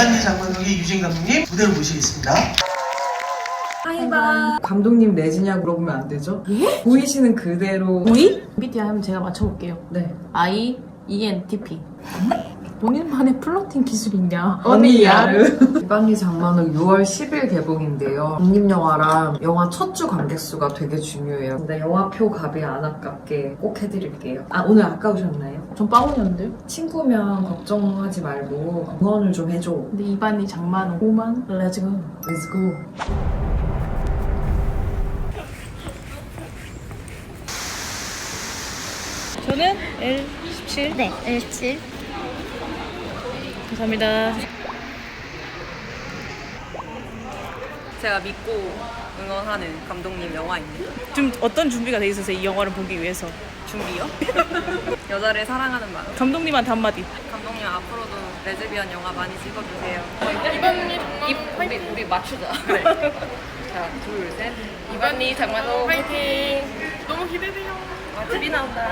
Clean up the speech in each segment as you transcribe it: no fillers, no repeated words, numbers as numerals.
이반리 장관욱의 유진 감독님 무대로 모시겠습니다. 하이바 감독님 내지냐 물어보면 안 되죠? 예? 보이시는 그대로. 보이? MBTI 하면 제가 맞춰볼게요. 네. IENTP. 본인만의 플러팅 기술이 있냐? 언니 야르. 이반리 장만욱 6월 10일 개봉인데요. 독립영화랑 영화 첫 주 관객 수가 되게 중요해요. 근데 영화표 값이 안 아깝게 꼭 해드릴게요. 아, 오늘 아까우셨나요? 전 빵원이었는데요? 친구면 걱정하지 말고 응원을 좀 해줘. 근데 이반이 장만호 5만? 렛츠고. Let's go. 저는 L17. 네, L7. 감사합니다. 제가 믿고 응원하는 감독님 영화입니다. 좀 어떤 준비가 돼 있어서 이 영화를 보기 위해서? 준비요? 여자를 사랑하는 마음. 감독님한테 한마디. 감독님 앞으로도 레즈비언 영화 많이 찍어주세요. 우리 맞추자. 그래. 자, 둘, 셋. 이반리 장만호 화이팅! 너무 기대돼요. TV 나온다.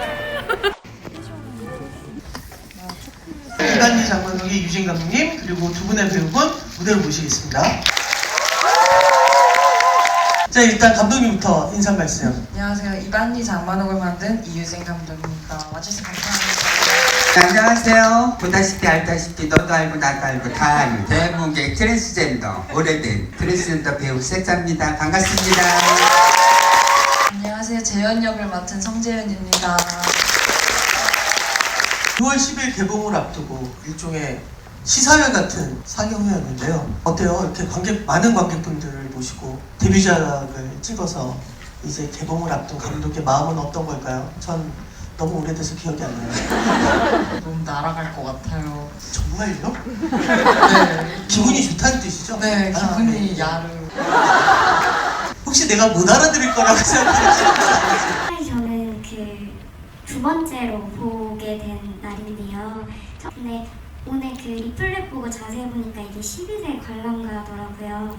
이반리 장관욱의 유진 감독님 그리고 두 분의 배우분 무대로 모시겠습니다. 자, 일단 감독님부터 인사 말씀. 안녕하세요. 이반리 장만욱을 만든 이유진 감독입니다. 와주셔서 감사합니다. 안녕하세요. 보다시피 알다시피 너도 알고 나도 알고 다 아는 대한민국의 트랜스젠더 오래된 트랜스젠더 배우 세자입니다. 반갑습니다. 안녕하세요. 재현 역을 맡은 성재현입니다. 6월 10일 개봉을 앞두고 일종의 시사회 같은 상영회였는데요. 어때요? 이렇게 많은 관객분들을 모시고 데뷔작을 찍어서 이제 개봉을 앞둔 감독의 마음은 어떤 걸까요? 전 너무 오래돼서 기억이 안 나요. 너무 날아갈 것 같아요. 정말요? 네. 기분이 좋다는 뜻이죠? 네, 아, 기분이 네. 야르. 혹시 내가 못 알아들을 거라고 생각하시는 건 아니죠? 사실 저는 두 번째로 보게 된 날인데요. 근데 오늘 리플렛 보고 자세히 보니까 이게 12세 관람가더라고요.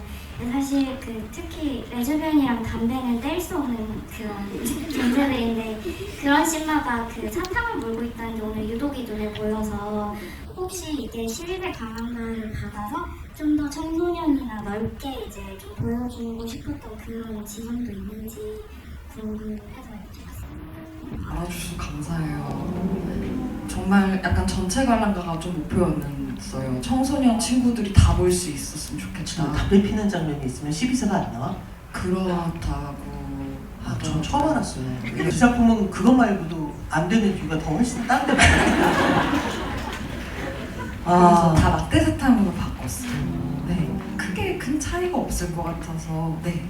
사실 특히 레즈비언이랑 담배는 뗄 수 없는 그런 존재들인데 그런 씬마다 사탕을 물고 있다는데 오늘 유독이 눈에 보여서 혹시 이게 12세 관람가를 받아서 좀 더 청소년이나 넓게 이제 좀 보여주고 싶었던 그런 지점도 있는지 궁금해서 여쭤봤습니다. 알아주셔서 감사해요. 정말 약간 전체 관람가가 좀 목표였어요. 청소년 친구들이 다 볼 수 있었으면 좋겠다. 담배 피는 장면이 있으면 12세가 안 나와? 그렇다고 전 처음 알았어요. 이 작품은 그것 말고도 안 되는 이유가 더 훨씬 딴 데 많아요. 그래서 다 라떼 사탕으로 바꿨어요. 네, 크게 큰 차이가 없을 것 같아서. 네.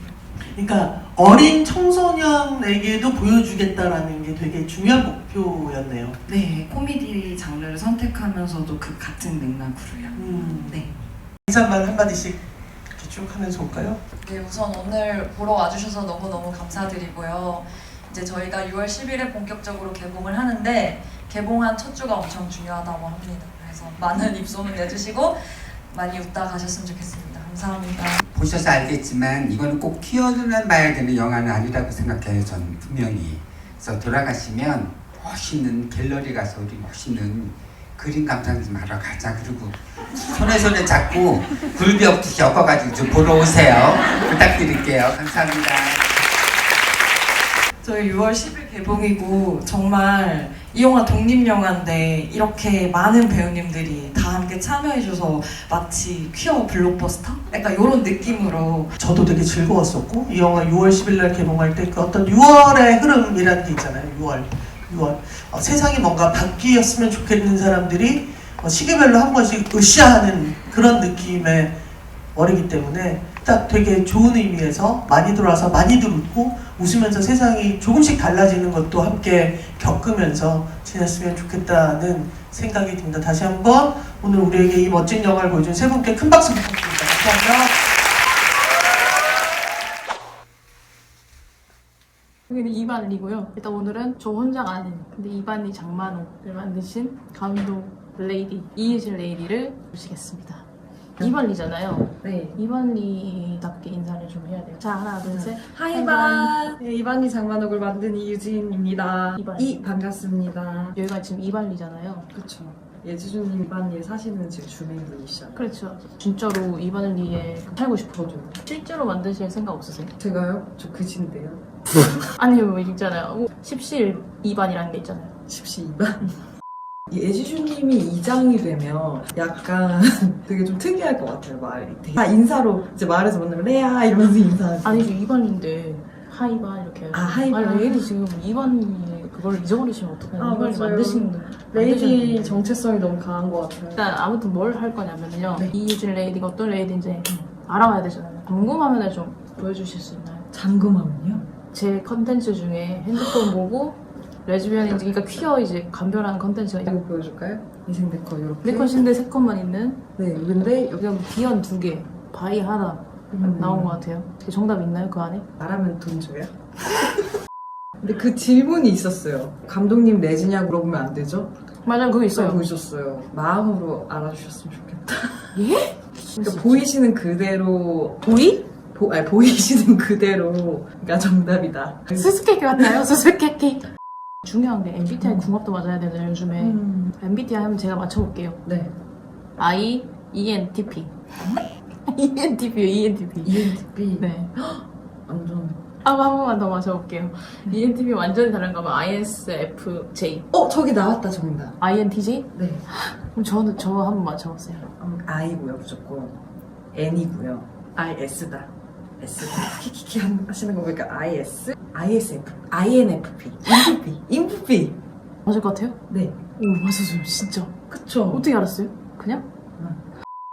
그러니까 어린 청소년에게도 보여주겠다라는 게 되게 중요한 목표였네요. 네, 코미디 장르를 선택하면서도 그 같은 맥락으로요. 네. 인사말 한마디씩 이렇게 쭉 하면서 올까요? 네, 우선 오늘 보러 와주셔서 너무너무 감사드리고요. 이제 저희가 6월 10일에 본격적으로 개봉을 하는데 개봉한 첫 주가 엄청 중요하다고 합니다. 그래서 많은 입소문 내주시고 많이 웃다 가셨으면 좋겠습니다. 감사합니다. 보셔서 알겠지만 이거는 꼭 키워드만 봐야 되는 영화는 아니라고 생각해요. 저는 분명히. 그래서 돌아가시면 멋있는 갤러리 가서 우리 멋있는 그림 감상 좀 하러 가자. 그리고 손에 잡고 굴비엎듯이 엮어가지고 좀 보러 오세요. 부탁드릴게요. 감사합니다. 저희 6월 10일 개봉이고 정말 이 영화 독립영화인데 이렇게 많은 배우님들이 다 함께 참여해줘서 마치 퀴어 블록버스터? 약간 이런 느낌으로 저도 되게 즐거웠었고 이 영화 6월 10일 날 개봉할 때 그 어떤 6월의 흐름이라는 게 있잖아요. 6월 세상이 뭔가 바뀌었으면 좋겠는 사람들이 시기별로 한 번씩 으쌰하는 그런 느낌의 월이기 때문에 딱 되게 좋은 의미에서 많이 들어와서 많이들 웃고 웃으면서 세상이 조금씩 달라지는 것도 함께 겪으면서 지냈으면 좋겠다는 생각이 듭니다. 다시 한번 오늘 우리에게 이 멋진 영화를 보여준 세 분께 큰 박수 부탁드립니다. 감사합니다. 여기는 이반리고요. 일단 오늘은 저 혼자가 아닌 근데 이반리 장만호를 만드신 감독 레이디 이유진 레이디를 모시겠습니다. 이반리잖아요. 네. 이반리답게 인사를 좀 해야 돼요. 자, 하나, 둘, 셋. 하이바! 네, 이반리 장만옥을 만든 이유진입니다. 이반리. 반갑습니다. 여기가 지금 이반리잖아요. 그쵸. 예지준님 이반리에 사시는 지금 주민분이시잖아요. 그렇죠. 진짜로 이반리에 살고 싶어요. 실제로 만드실 생각 없으세요? 제가요? 저 그진데요. 아니 뭐 있잖아요. 십시일 이반이라는 게 있잖아요. 십시 이반. 예지준님이 이장이 되면 약간 되게 좀 특이할 것 같아요. 말이 되게 다 인사로 이제 말해서 만나면 레아 이러면서 인사하지. 아니 저 이반인데 하이반 이렇게. 아, 하이반. 아니 레이디 지금 이반이 그걸 잊어버리시면 어떡해요? 아, 이반이 맞아요. 만드신 레이디 만드셨는데. 정체성이 너무 강한 것 같아요. 일단 아무튼 뭘 할 거냐면요. 네. 이유진 레이디가 어떤 레이디인지 알아봐야 되잖아요. 궁금하면 좀 보여주실 수 있나요? 잠금하면요? 제 컨텐츠 중에 핸드폰 보고 레즈비언인지 그러니까 퀴어 이제 감별하는 컨텐츠가 있고 이거 보여줄까요? 이생데커 이렇게. 네컷 신데 3컷만 있는 네, 근데 여기 비언 2개 바이 하나 나온 것 같아요. 정답 있나요 그 안에? 말하면 돈 줘요? 근데 그 질문이 있었어요. 감독님 내지냐고 물어보면 안 되죠? 맞아요 그거 있어요. 보이셨어요. 마음으로 알아주셨으면 좋겠다. 예? 그러니까 보이시는 그대로 보이? 아니, 보이시는 그대로가 정답이다. 수수께끼 같나요? 수수께끼. 중요한 게 MBTI 궁합도 맞아야 되잖아요 요즘에. MBTI 하면 제가 맞춰볼게요. 네. I, ENTP. ENTP요 ENTP. ENTP. 네. 완전. 한 번만 더 맞춰볼게요. ENTP 완전히 다른 거면 ISFJ. 저기 나왔다 정답. INTJ? 네. 그럼 저 한 번 맞춰보세요. I고요 무조건. N이고요. IS다. S다. 키키키 하시는 거 보니까 IS, ISF, INFP, 인프피. 맞을 것 같아요? 네. 오 맞았어요 진짜. 그쵸. 어떻게 알았어요? 그냥?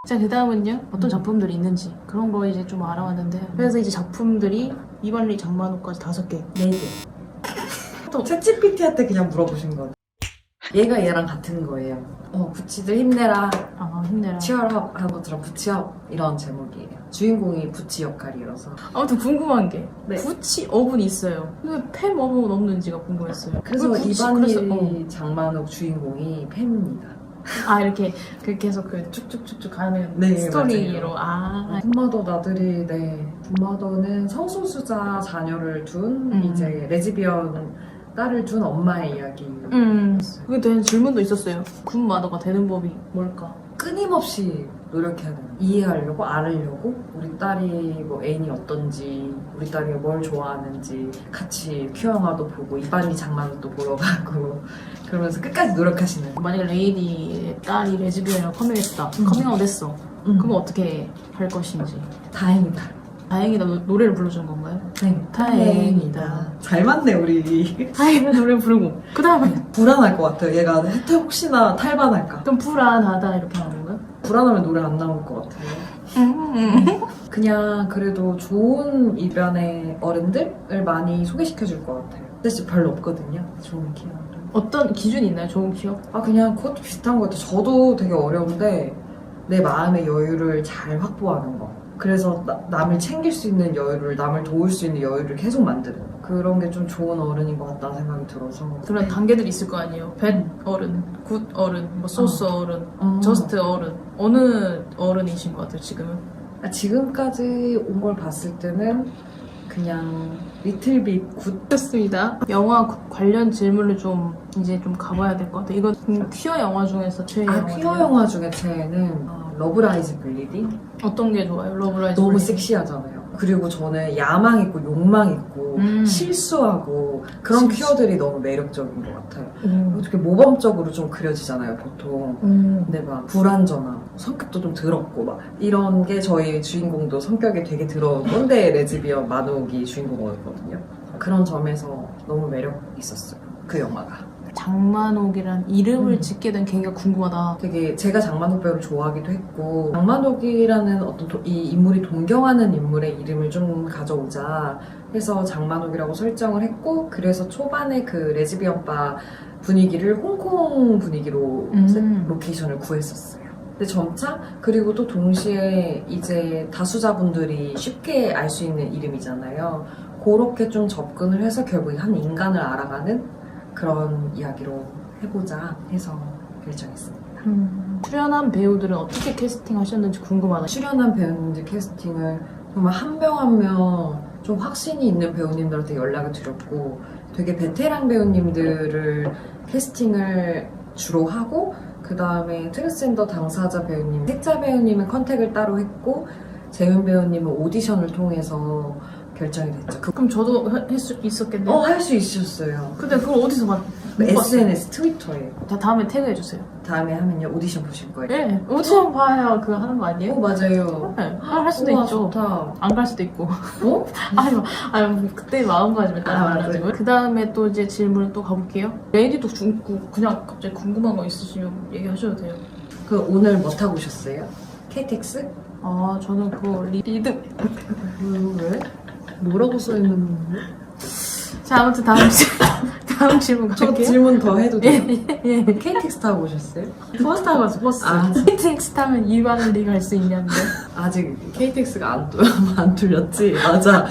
자, 그 다음은요. 어떤 작품들이 있는지 그런 거 이제 좀 알아왔는데 그래서 이제 작품들이 이반리 장만호까지 5개. 4개. 또 챗GPT한테 그냥 물어보신 거. 얘가 얘랑 같은 거예요. 부치들 힘내라. 아 힘내라. 치얼업 하는 것처럼 부치업 이런 제목이에요. 주인공이 부치 역할이어서. 아무튼 궁금한 게 네. 부치 어분이 있어요. 근데 팸 어분 없는지가 궁금했어요. 그래서 왜 부치- 이반리 장만옥 주인공이 팸입니다. 아 이렇게 계속 그 쭉쭉쭉쭉 가는 네, 스토리로. 붐마더 나들이, 네. 붐마더는 성소수자 자녀를 둔 이제 레즈비언 딸을 둔 엄마의 이야기. 그게 대한 질문도 있었어요. 군 마더가 되는 법이 뭘까? 끊임없이 노력해야 돼요. 이해하려고, 알으려고, 우리 딸이 뭐 애인이 어떤지, 우리 딸이 뭘 좋아하는지, 같이 큐 영화도 보고, 이반리 장만도 보러 가고, 그러면서 끝까지 노력하시는. 만약에 레이디의 딸이 레즈비언이라고 커밍아웃 했어. 그럼 어떻게 할 것인지. 다행이다. 다행이다 노래를 불러주는 건가요? 네, 다행이다. 잘 맞네, 우리. 다행이다 노래 부르고 그 다음에 불안할 것 같아요. 얘가 혹시나 탈반할까. 좀 불안하다 이렇게 하는 건가요? 불안하면 노래 안 나올 것 같아요. 그냥 그래도 좋은 이변의 어른들을 많이 소개시켜줄 것 같아요. 사실 별로 없거든요. 좋은 기억. 어떤 기준이 있나요? 좋은 기억? 그냥 그것도 비슷한 것 같아요. 저도 되게 어려운데 내 마음의 여유를 잘 확보하는 거. 그래서 남을 챙길 수 있는 여유를, 남을 도울 수 있는 여유를 계속 만드는 거. 그런 게 좀 좋은 어른인 것 같다는 생각이 들어서. 그런 단계들이 있을 거 아니에요. 뱃 어른, 굿 어른, 뭐 소스 어른, 저스트 어른. 어느 어른이신 것 같아요 지금은? 지금까지 온 걸 봤을 때는 그냥 리틀빗 굿. 좋습니다. 영화 관련 질문을 좀 이제 좀 가봐야 될 것 같아요. 이건 퀴어 영화 중에서 최애 영화. 퀴어 영화 중에 최애는 러브라이즈 블리딩. 어떤 게 좋아요? 러브라이즈 너무 블리딩? 섹시하잖아요. 그리고 저는 야망 있고 욕망 있고 실수하고 그런 퀴어들이 너무 매력적인 것 같아요. 어떻게 모범적으로 좀 그려지잖아요, 보통. 근데 막 불안전하고 성격도 좀 더럽고 막 이런 게 저희 주인공도 성격이 되게 더러운 꼰대 레즈비언 만옥이 주인공이거든요. 그런 점에서 너무 매력 있었어요, 그 영화가. 장만옥이란 이름을 짓게 된 계기가 궁금하다. 되게 제가 장만옥 배우를 좋아하기도 했고 장만옥이라는 어떤 이 인물이 동경하는 인물의 이름을 좀 가져오자 해서 장만옥이라고 설정을 했고 그래서 초반에 그 레즈비언 바 분위기를 홍콩 분위기로 로케이션을 구했었어요. 근데 점차 그리고 또 동시에 이제 다수자분들이 쉽게 알 수 있는 이름이잖아요. 그렇게 좀 접근을 해서 결국 한 인간을 알아가는 그런 이야기로 해보자 해서 결정했습니다. 출연한 배우들은 어떻게 캐스팅하셨는지 궁금하다. 출연한 배우님들 캐스팅을 정말 한 명 한 명 좀 확신이 있는 배우님들한테 연락을 드렸고 되게 베테랑 배우님들을 캐스팅을 주로 하고 그 다음에 트랜스젠더 당사자 배우님, 색자 배우님은 컨택을 따로 했고 재윤 배우님은 오디션을 통해서 결정이 됐죠. 그럼 저도 할 수 있었겠네요. 할 수 있으셨어요. 근데 그걸 어디서 봤? SNS, 트위터에. 다음에 태그해주세요. 다음에 하면요 오디션 보실 거예요. 네, 오디션 봐야 그거 하는 거 아니에요? 맞아요. 네, 할 수도 우와, 있죠. 좋다. 안 갈 수도 있고. 어? 아니 그때 마음가짐에 따라 맞아요. 달라지고요. 그 다음에 또 이제 질문을 또 가볼게요. 레이디도 그냥 갑자기 궁금한 거 있으시면 얘기하셔도 돼요. 그 오늘 뭐 타고 오셨어요? KTX? 아 저는 그거 리드. 왜? 뭐라고 써있는데? 자 아무튼 다음 질문 저 갈게요. 질문 더 해도 돼요? 예. KTX 타고 오셨어요? 버스 타고 갔어 버스. 아, KTX 타면 이반리 갈 수 있냐는데. 아직 KTX가 안 뚫렸지? 맞아.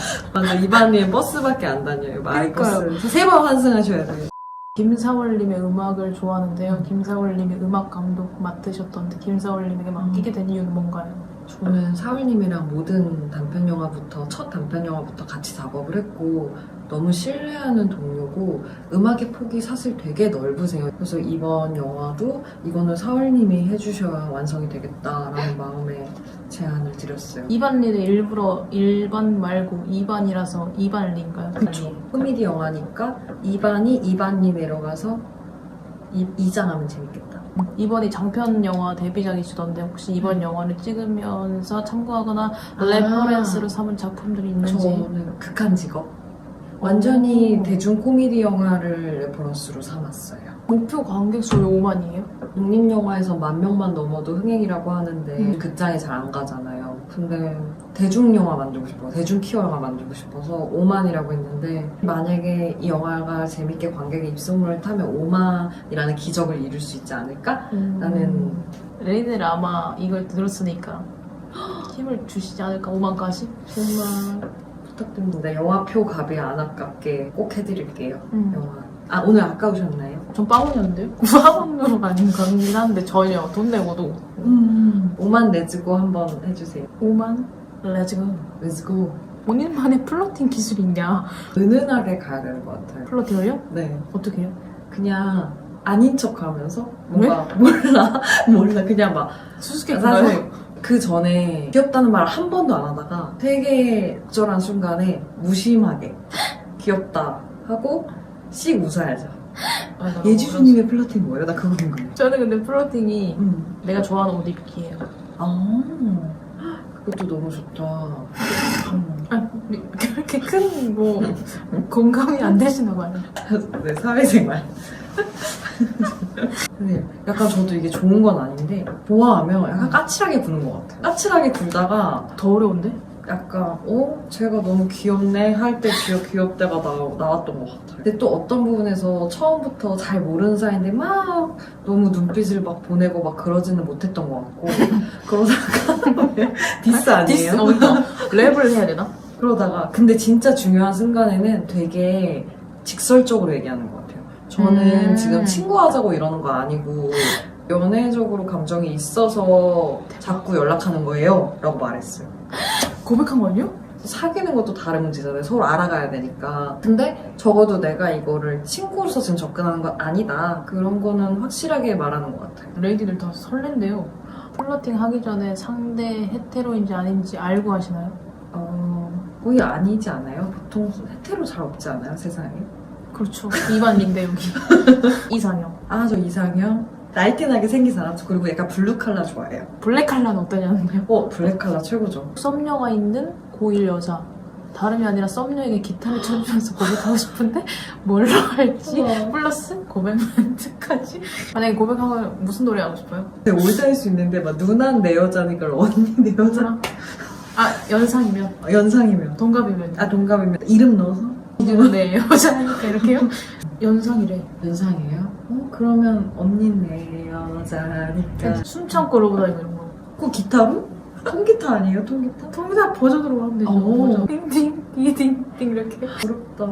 이반리에 버스밖에 안 다녀요. 마을버스. 그러니까요. 3번 환승하셔야 돼요. 김사월님의 음악을 좋아하는데요. 김사월님이 음악 감독 맡으셨던데 김사월님에게 맡기게 된 이유는 뭔가요? 저는 사울님이랑 모든 단편 영화부터 첫 단편 영화부터 같이 작업을 했고 너무 신뢰하는 동료고 음악의 폭이 사실 되게 넓으세요. 그래서 이번 영화도 이거는 사울님이 해주셔야 완성이 되겠다라는 마음에 제안을 드렸어요. 이반리는 일부러 1반 말고 2반이라서 2반리인가요? 그쵸. 코미디 영화니까 2반이 2반이 내려가서 2장 하면 재밌겠다. 이번이 장편 영화 데뷔작이시던데 혹시 이번 영화를 찍으면서 참고하거나 레퍼런스로 삼은 작품들이 있는지. 저는 극한 직업. 완전히 대중 코미디 영화를 레퍼런스로 삼았어요. 목표 관객 수 5만이에요? 독립영화에서 10,000명만 넘어도 흥행이라고 하는데 극장에 잘 안 가잖아요. 근데 대중영화 만들고 싶어요. 대중 키워가 만들고 싶어서 5만이라고 했는데 만약에 이 영화가 재밌게 관객의 입소문을 타면 5만이라는 기적을 이룰 수 있지 않을까? 라는 레이들 아마 이걸 들었으니까 힘을 주시지 않을까? 5만까지? 정말 부탁드립니다. 영화표 값이 안 아깝게 꼭 해드릴게요. 영화. 오늘 아까우셨나요? 전 빵원이었는데요? 빵원으로 가긴 한데 전혀 돈 내고도 5만 내주고 한번 해주세요. 5만? 렛츠고. 렛츠고. 본인만의 플러팅 기술이 있냐? 은은하게 가야 되는 것 같아요. 플러팅을요? 네. 어떻게 해요? 그냥 아닌 척 하면서 뭔가 몰라 그냥 막 수수께끼인가요? 사실 그 전에 귀엽다는 말을 한 번도 안 하다가 되게 적절한 순간에 무심하게 귀엽다 하고 씩 웃어야죠. 예지수님의 플러팅 뭐예요? 나 그거 궁금해. 저는 근데 플러팅이 내가 좋아하는 옷 입기예요. 그것도 너무 좋다. 그렇게 큰 공감이 안 되시나 봐요. 네, 사회생활. 근데 약간 저도 이게 좋은 건 아닌데 보아하면 약간 까칠하게 구는 것 같아요. 까칠하게 굴다가 더 어려운데? 약간 쟤가 너무 귀엽네 할 때 귀엽대가 나왔던 것 같아요. 근데 또 어떤 부분에서 처음부터 잘 모르는 사이인데 막 너무 눈빛을 막 보내고 막 그러지는 못했던 것 같고 그러다가 디스 아니에요? 디스? 랩을 해야 되나? 그러다가 근데 진짜 중요한 순간에는 되게 직설적으로 얘기하는 것 같아요. 저는 지금 친구하자고 이러는 거 아니고 연애적으로 감정이 있어서 자꾸 연락하는 거예요 라고 말했어요. 고백한 거 아니에요? 사귀는 것도 다른 문제잖아요. 서로 알아가야 되니까. 근데 적어도 내가 이거를 친구로서 지금 접근하는 건 아니다. 그런 거는 확실하게 말하는 것 같아요. 레이디들 다 설렌대요. 플러팅 하기 전에 상대 헤테로인지 아닌지 알고 하시나요? 거의 아니지 않아요? 보통 헤테로 잘 없지 않아요? 세상에? 그렇죠. 이반인데 여기. 이상형. 저 이상형? 날씬하게 생긴 사람. 그리고 약간 블루 컬러 좋아해요. 블랙 컬러는 어떠냐는요? 블랙 컬러 최고죠. 썸녀가 있는 고1 여자. 다름이 아니라 썸녀에게 기타를 쳐주면서 고백하고 싶은데 뭘로 할지 플러스 고백 멘트까지. 만약에 고백하면 무슨 노래 하고 싶어요? 네, 올드할 수 있는데 막 누난 내 여자니까 언니 내 여자. 연상이면? 연상이면. 동갑이면? 동갑이면. 이름 넣어서? 이름은 내 여자니까 이렇게요? 연상이래. 연상이에요? 그러면 언니 내 여자니까. 숨 참고 러브 다니고 이런 거. 그거 기타로? 통기타 아니에요? 통기타? 통기타 버전으로 하면 되죠. 띵띵 띵띵 이렇게. 부럽다.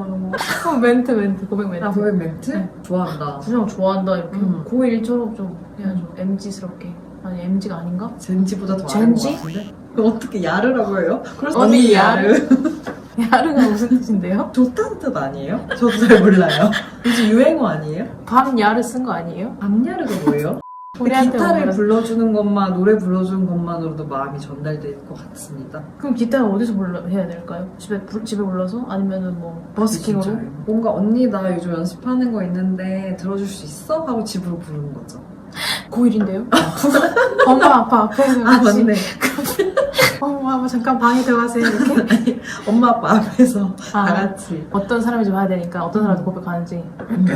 멘트 고백 멘트. 고백 멘트? 네. 좋아한다. 그냥 좋아한다 이렇게. 고1처럼 좀 해야죠. MG스럽게. 아니 MG가 아닌가? 젠지보다 더 젠지? 아는 것 같은데? 어떻게 야르라고 해요? 언니 야르. 야르가 무슨 뜻인데요? 좋다는 뜻 아니에요? 저도 잘 몰라요. 요즘 유행어 아니에요? 밤 야르 쓴 거 아니에요? 밤야르가 뭐예요? 근데 우리한테 기타를 오면 불러주는 것만, 노래 불러주는 것만으로도 마음이 전달될 것 같습니다. 그럼 기타는 어디서 해야 될까요? 집에 불러서? 아니면은 뭐 버스킹으로? 진짜요. 뭔가 언니 나 요즘 연습하는 거 있는데 들어줄 수 있어? 하고 집으로 부르는 거죠. 고1인데요? 엄마 아빠 앞에서 아 같이 맞네. 엄마 아빠 잠깐 방에 들어가세요 이렇게? 엄마 아빠 앞에서 아. 다 같이. 어떤 사람인지 봐야 되니까 어떤 사람한테 고백하는지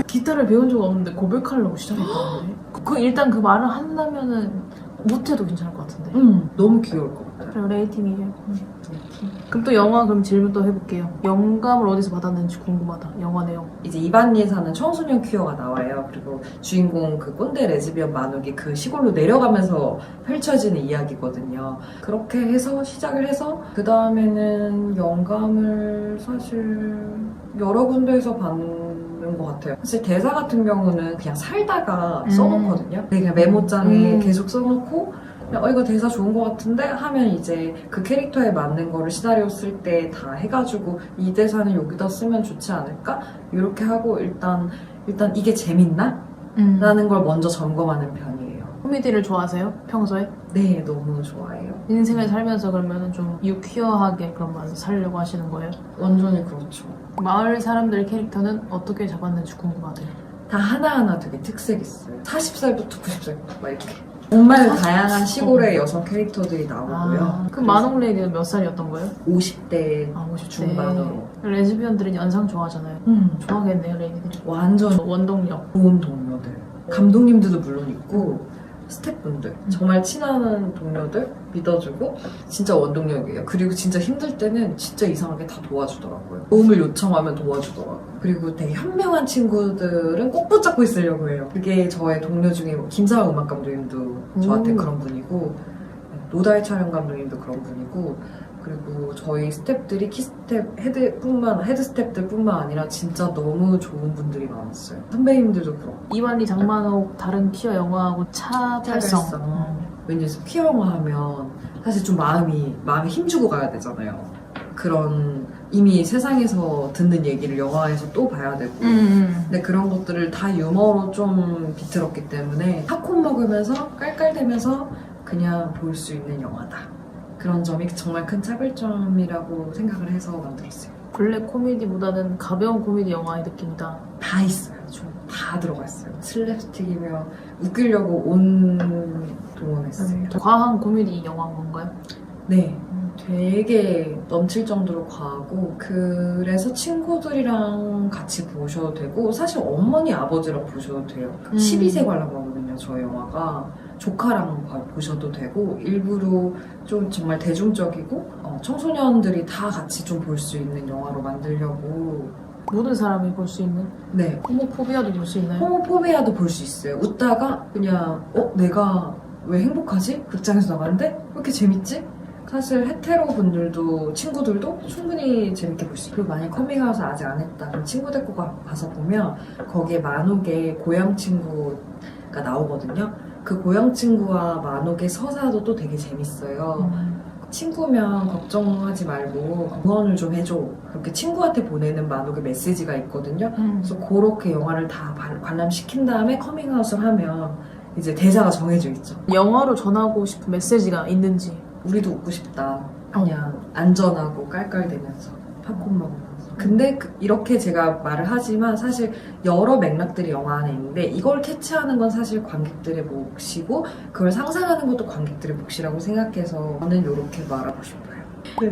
기타를 배운 적 없는데 고백하려고 시작했다는데 일단 그 말을 한다면은 못해도 괜찮을 것 같은데 너무 귀여울 것 같아요. 그래 레이팅이죠. 그럼 또 영화 그럼 질문 또 해볼게요. 영감을 어디서 받았는지 궁금하다. 영화 내용. 이제 이반리에 사는 청소년 퀴어가 나와요. 그리고 주인공 그 꼰대 레즈비언 만옥이 그 시골로 내려가면서 펼쳐지는 이야기거든요. 그렇게 해서 시작을 해서 그 다음에는 영감을 사실 여러 군데에서 받는 것 같아요. 사실 대사 같은 경우는 그냥 살다가 써놓거든요. 그냥 메모장에 계속 써놓고 그냥 이거 대사 좋은 것 같은데 하면 이제 그 캐릭터에 맞는 거를 시나리오 쓸 때 다 해가지고 이 대사는 여기다 쓰면 좋지 않을까? 이렇게 하고 일단 이게 재밌나? 라는 걸 먼저 점검하는 편이에요. 코미디를 좋아하세요? 평소에? 네, 너무 좋아해요. 인생을 살면서 그러면 좀 유퀴어하게 그러면 살려고 하시는 거예요? 완전히 그렇죠. 마을 사람들 캐릭터는 어떻게 잡았는지 궁금하대요. 다 하나하나 되게 특색 있어요. 40살부터 90살 막 이렇게. 정말 다양한 시골의 여성 캐릭터들이 나오고요. 그럼 만옥 레이디는 몇 살이었던 거예요? 50대 50대. 중반으로. 레즈비언들은 연상 좋아하잖아요. 좋아하겠네요, 레이디들이. 완전 원동력. 좋은 동료들. 감독님들도 물론 있고 스태프분들, 정말 친한 동료들 믿어주고 진짜 원동력이에요. 그리고 진짜 힘들 때는 진짜 이상하게 다 도와주더라고요. 도움을 요청하면 도와주더라고요. 그리고 되게 현명한 친구들은 꼭 붙잡고 있으려고 해요. 그게 저의 동료 중에 김사랑 음악 감독님도 저한테 그런 분이고 노다이 촬영 감독님도 그런 분이고 그리고 저희 스태프들이 키스텝 헤드 스태프들뿐만 아니라 진짜 너무 좋은 분들이 많았어요. 선배님들도 그렇고. 이완리 장만옥 다른 퀴어 영화하고 차별성. 왠지 퀴어 영화 하면 사실 좀 마음에 힘주고 가야 되잖아요. 그런 이미 세상에서 듣는 얘기를 영화에서 또 봐야 되고 근데 그런 것들을 다 유머로 좀 비틀었기 때문에 팝콘 먹으면서 깔깔대면서 그냥 볼 수 있는 영화다. 그런 점이 정말 큰 차별점이라고 생각을 해서 만들었어요. 블랙 코미디보다는 가벼운 코미디 영화의 느낌이다. 다 있어요. 좀 다 들어가 있어요. 슬랩스틱이며 웃기려고 온 동원했어요. 과한 코미디 영화인 건가요? 네. 되게 넘칠 정도로 과하고 그래서 친구들이랑 같이 보셔도 되고 사실 어머니 아버지랑 보셔도 돼요. 12세 관람가거든요. 저희 영화가. 조카랑 보셔도 되고 일부러 좀 정말 대중적이고 청소년들이 다 같이 좀 볼 수 있는 영화로 만들려고. 모든 사람이 볼 수 있는? 네. 호모포비아도 볼 수 있나요? 호모포비아도 볼 수 있어요. 웃다가 그냥 내가 왜 행복하지? 극장에서 나가는데 왜 이렇게 재밌지? 사실 헤테로 분들도 친구들도 충분히 재밌게 볼 수 있어요. 그리고 만약 커밍아웃을 아직 안 했다 그럼 친구 데리고 가서 보면 거기에 만옥의 고향 친구가 나오거든요. 그 고향 친구와 만옥의 서사도 또 되게 재밌어요. 친구면 걱정하지 말고 응원을 좀 해줘. 그렇게 친구한테 보내는 만옥의 메시지가 있거든요. 그래서 그렇게 영화를 다 관람시킨 다음에 커밍아웃을 하면 이제 대사가 정해져 있죠. 영화로 전하고 싶은 메시지가 있는지. 우리도 웃고 싶다. 그냥 안전하고 깔깔대면서 팝콘 먹으면서. 근데 이렇게 제가 말을 하지만 사실 여러 맥락들이 영화 안에 있는데 이걸 캐치하는 건 사실 관객들의 몫이고 그걸 상상하는 것도 관객들의 몫이라고 생각해서 저는 이렇게 말하고 싶어요.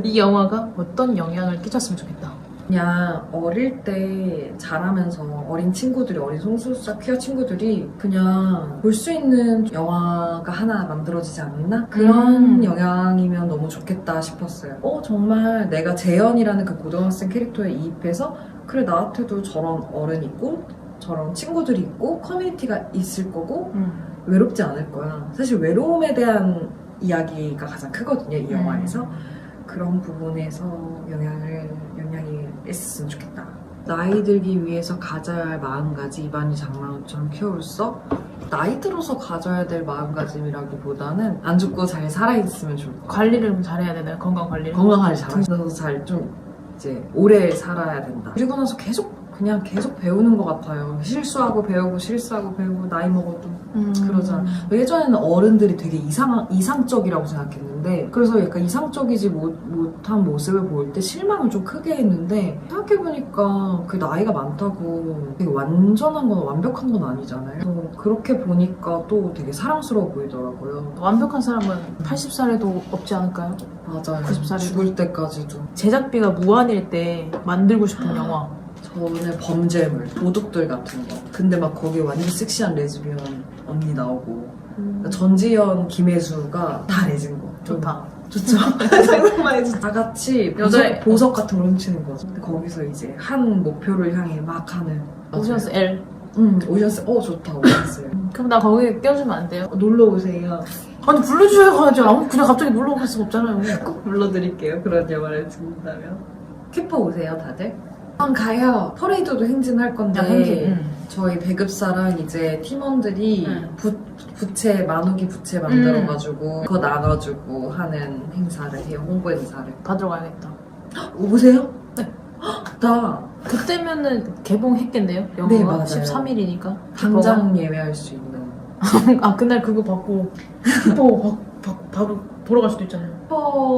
이 영화가 어떤 영향을 끼쳤으면 좋겠다. 그냥 어릴 때 자라면서 어린 친구들이 어린 송수사 퀴어 친구들이 그냥 볼 수 있는 영화가 하나 만들어지지 않나? 그런 영향이면 너무 좋겠다 싶었어요. 정말 내가 재현이라는 그 고등학생 캐릭터에 이입해서 그래 나한테도 저런 어른이 있고 저런 친구들이 있고 커뮤니티가 있을 거고 외롭지 않을 거야. 사실 외로움에 대한 이야기가 가장 크거든요, 이 영화에서. 그런 부분에서 영향이 있었으면 좋겠다. 나이 들기 위해서 가져야 할 마음가짐, 이반리 장만옥처럼 키워올서 나이 들어서 가져야 될 마음가짐이라기보다는 안 죽고 잘 살아있으면 좋을 것 같아요. 관리를 잘해야 되나요? 건강 관리를? 건강하게 잘하셔서 잘 좀 이제 오래 살아야 된다. 그리고 나서 계속 그냥 계속 배우는 것 같아요. 실수하고 배우고 실수하고 배우고 나이 먹어도 그러잖아. 예전에는 어른들이 되게 이상적이라고 생각했는데 그래서 약간 이상적이지 못한 모습을 볼 때 실망을 좀 크게 했는데 생각해보니까 그 나이가 많다고 되게 완전한 건 완벽한 건 아니잖아요. 그래서 그렇게 보니까 또 되게 사랑스러워 보이더라고요. 완벽한 사람은 80살에도 없지 않을까요? 맞아요. 90살에도. 죽을 때까지도. 제작비가 무한일 때 만들고 싶은 영화. 저는 범죄물, 도둑들 같은 거. 근데 막 거기에 완전 섹시한 레즈비언 언니 나오고 그러니까 전지현, 김혜수가 다 레즈인 거. 좋다. 좋죠. 상상만 해도 다 같이 여자애- 보석 같은 걸 훔치는 거죠. 근데 거기서 이제 한 목표를 향해 막 하는. 오션스 L. 오션스. 좋다. 오션스. 그럼 나 거기에 껴주면 안 돼요? 놀러 오세요. 아니 불러줘야 가야지. 아무 그냥 갑자기 놀러 갈 수가 없잖아요. 꼭 불러드릴게요. 그런 영화를 듣는다면. 캐퍼 오세요, 다들? 가요. 퍼레이드도 행진할 건데 저희 배급사랑 이제 팀원들이 부채, 만우기 부채 만들어가지고 그거 나눠주고 하는 행사를 해요. 홍보 행사를. 받으러 가야겠다. 오세요? 네. 나 그때면은 개봉했겠네요? 영화가 네, 맞아요. 13일이니까. 당장 예매할 수 있는. 아 그날 그거 받고 바로 보러 갈 수도 있잖아요.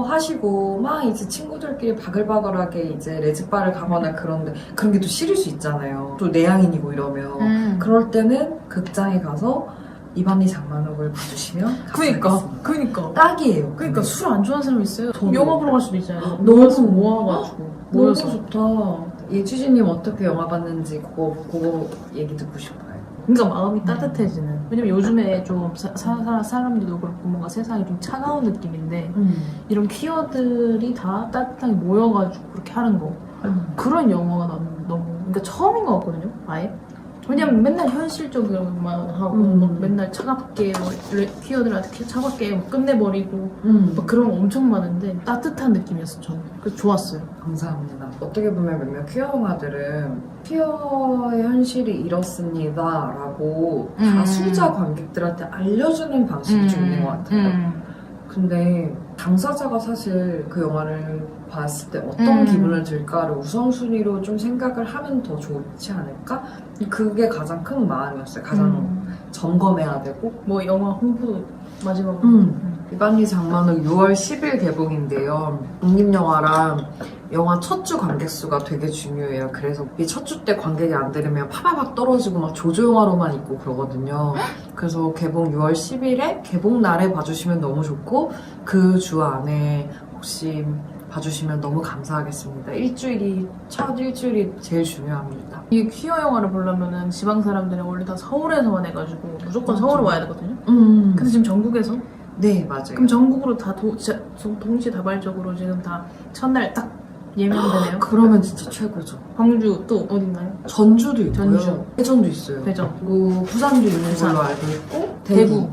하시고 막 이제 친구들끼리 바글바글하게 이제 레즈바를 가거나 그런데 그런 게 또 싫을 수 있잖아요. 또 내향인이고 이러면 그럴 때는 극장에 가서 이반리 장만옥을 봐주시면 그니까 딱이에요. 그러니까 술 안 좋아하는 사람이 있어요. 저도. 영화 보러 갈 수도 있잖아요. 너무 모여서 모아가지고 너무 모여서. 좋다. 예취진님 어떻게 영화 봤는지 그거 얘기 듣고 싶어요. 그러니까 마음이 따뜻해지는. 왜냐면 요즘에 좀 사람들도 그렇고 뭔가 세상이 좀 차가운 느낌인데 이런 퀴어들이 다 따뜻하게 모여가지고 그렇게 하는 거. 그런 영화가 난 너무 그러니까 처음인 것 같거든요. 아예. 왜냐면 맨날 현실적으로만 하고 막 맨날 차갑게 뭐 퀴어들한테 차갑게 막 끝내버리고 막 그런 거 엄청 많은데 따뜻한 느낌이었어 저는. 그래서 좋았어요. 감사합니다. 어떻게 보면 몇몇 퀴어 영화들은 퀴어의 현실이 이렇습니다 라고 다수자 관객들한테 알려주는 방식이 좀 있는 것 같아요. 근데 당사자가 사실 그 영화를 봤을 때 어떤 기분을 들까를 우선순위로 좀 생각을 하면 더 좋지 않을까? 그게 가장 큰 마음이었어요. 가장 점검해야 되고. 뭐 영화 홍보 마지막으로. 이반리 장만옥 6월 10일 개봉인데요. 독립영화랑 영화 첫 주 관객 수가 되게 중요해요. 그래서 이 첫 주 때 관객이 안 되려면 파바박 떨어지고 막 조조영화로만 있고 그러거든요. 그래서 개봉 6월 10일에 개봉 날에 봐주시면 너무 좋고 그 주 안에 혹시 봐주시면 너무 감사하겠습니다. 첫 일주일이 제일 중요합니다. 이 퀴어 영화를 보려면은 지방 사람들이 원래 다 서울에서만 해가지고 무조건 서울 와야 되거든요. 근데 지금 전국에서? 네, 맞아요. 그럼 전국으로 다 동시다발적으로 지금 다 첫날 딱 예매되네요. 그러면 진짜 최고죠. 광주 또 어디 있나요? 전주도 있고요. 전주. 대전도 있어요. 대전. 그리고 부산도 있는 부산. 걸로 알고 있고 대구.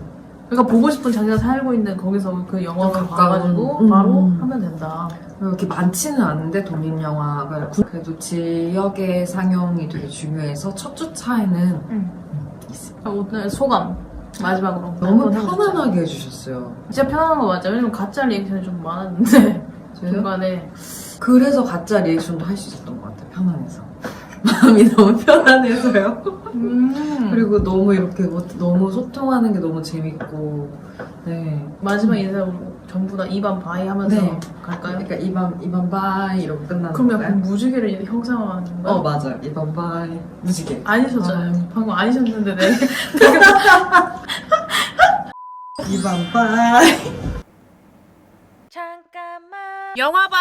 그러니까 보고 싶은 자기가 살고 있는 거기서 그 영화관 가가지고 바로 하면 된다. 이렇게 많지는 않은데 독립영화가 그래도 지역의 상영이 되게 중요해서 첫 주차에는 있습니다. 오늘 소감 마지막으로 너무 한번 해보자. 편안하게 해주셨어요. 진짜 편안한 거 맞아요. 왜냐면 가짜 리액션이 좀 많았는데 저요? 중간에 그래서 가짜 리액션도 할 수 있었던 것 같아요. 편안해서. 마음이 너무 편안해서요. 그리고 너무 이렇게 너무 소통하는 게 너무 재밌고 네. 마지막 인사로 전부 다 입안 바이 하면서 네. 갈까요? 그러니까 이번 바이 이러고 끝나는 그럼 거예요? 약간 무지개를 형상화하는 거야? 맞아요. 이번 바이 무지개. 아니셨잖아요. 방금 아니셨는데 네. 이번 바이 잠깐만 영화 봐